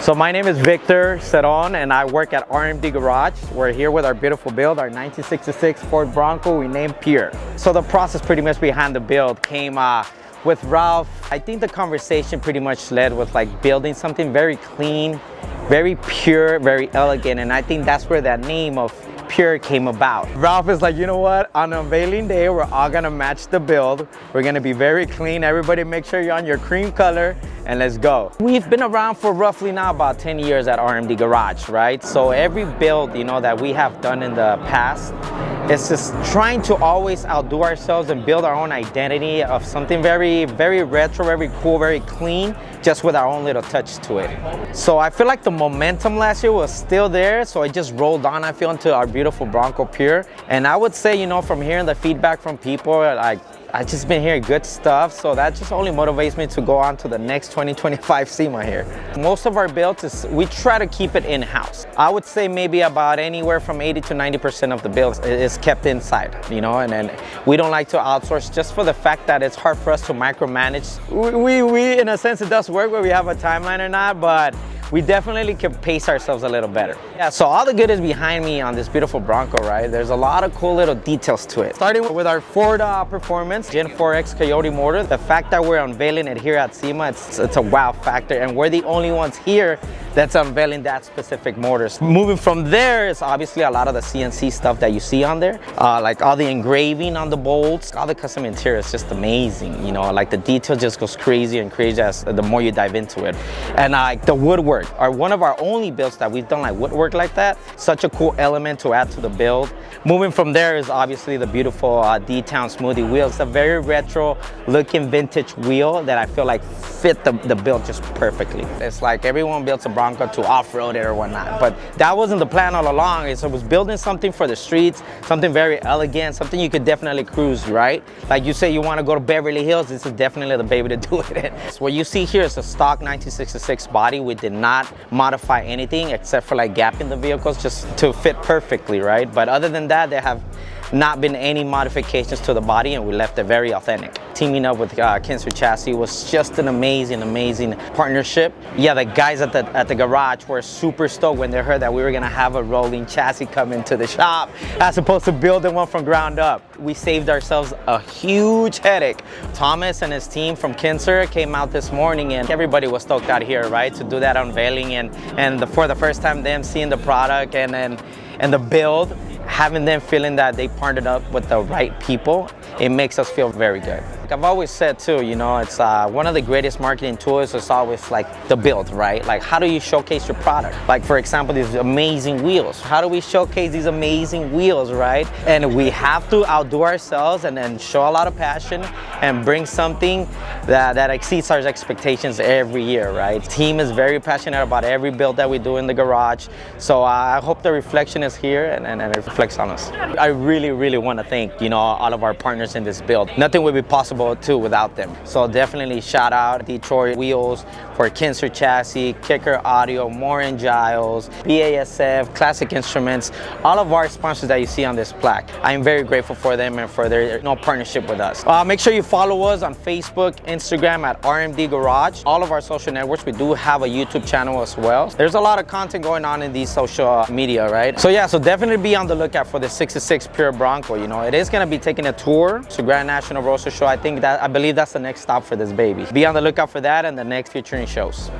So my name is Victor Ceron and I work at RMD Garage. We're here with our beautiful build, our 1966 Ford Bronco we named Pure. So the process pretty much behind the build came with Ralph. I think the conversation pretty much led with like building something very clean, very pure, very elegant, and I think that's where that name of Pure came about. Ralph is like, you know what, on unveiling day, we're all gonna match the build. We're gonna be very clean. Everybody make sure you're on your cream color and let's go. We've been around for roughly now about 10 years at RMD Garage, right? So every build, you know, that we have done in the past, it's just trying to always outdo ourselves and build our own identity of something very, very retro, very cool, very clean, just with our own little touch to it. So I feel like the momentum last year was still there, so it just rolled on, I feel, into our beautiful Bronco Pure. And I would say, you know, from hearing the feedback from people, like, I've just been hearing good stuff, so that just only motivates me to go on to the next 2025 SEMA here. Most of our builds, we try to keep it in-house. I would say maybe about anywhere from 80 to 90% of the builds is kept inside, you know, and then we don't like to outsource just for the fact that it's hard for us to micromanage. We in a sense, it does work where we have a timeline or not, but we definitely can pace ourselves a little better. Yeah, so all the good is behind me on this beautiful Bronco, right? There's a lot of cool little details to it. Starting with our Ford Performance Gen 4X Coyote motor. The fact that we're unveiling it here at SEMA, it's a wow factor, and we're the only ones here that's unveiling that specific motor. Moving from there is obviously a lot of the CNC stuff that you see on there, like all the engraving on the bolts, all the custom interior is just amazing. You know, like the detail just goes crazy and crazy as the more you dive into it. And like the woodwork are one of our only builds that we've done like woodwork like that. Such a cool element to add to the build. Moving from there is obviously the beautiful D-Town Smoothie wheel. It's a very retro looking vintage wheel that I feel like fit the build just perfectly. It's like everyone builds a Bronco to off-road it or whatnot, but that wasn't the plan all along. It was building something for the streets, something very elegant, something you could definitely cruise, right? Like you say you want to go to Beverly Hills, this is definitely the baby to do it in. So what you see here is a stock 1966 body. We did not modify anything except for like gapping the vehicles just to fit perfectly, right? But other than that, there have not been any modifications to the body, and we left it very authentic. Teaming up with Kinser Chassis was just an amazing partnership. Yeah, the guys at the garage were super stoked when they heard that we were gonna have a rolling chassis come into the shop as opposed to building one from ground up. We saved ourselves a huge headache. Thomas and his team from Kinser came out this morning and everybody was stoked out here, right, to do that unveiling and for the first time them seeing the product and the build, having them feeling that they partnered up with the right people, it makes us feel very good. Like I've always said too, you know, it's one of the greatest marketing tools is always like the build, right? Like how do you showcase your product? Like for example, these amazing wheels. How do we showcase these amazing wheels, right? And we have to outdo ourselves and then show a lot of passion and bring something that exceeds our expectations every year, right? The team is very passionate about every build that we do in the garage. So I hope the reflection is here and it reflects on us. I really want to thank, you know, all of our partners in this build. Nothing would be possible too without them. So definitely shout out Detroit Wheels for Kinser Chassis, Kicker Audio, Morin Giles, BASF, Classic Instruments, all of our sponsors that you see on this plaque. I am very grateful for them and for their partnership with us. Make sure you follow us on Facebook, Instagram at RMD Garage. All of our social networks, we do have a YouTube channel as well. There's a lot of content going on in these social media, right? So yeah, so definitely be on the lookout for the 66 Pure Bronco. You know, it is going to be taking a tour to Grand National Roadster Show. I believe that's the next stop for this baby. Be on the lookout for that and the next featuring shows.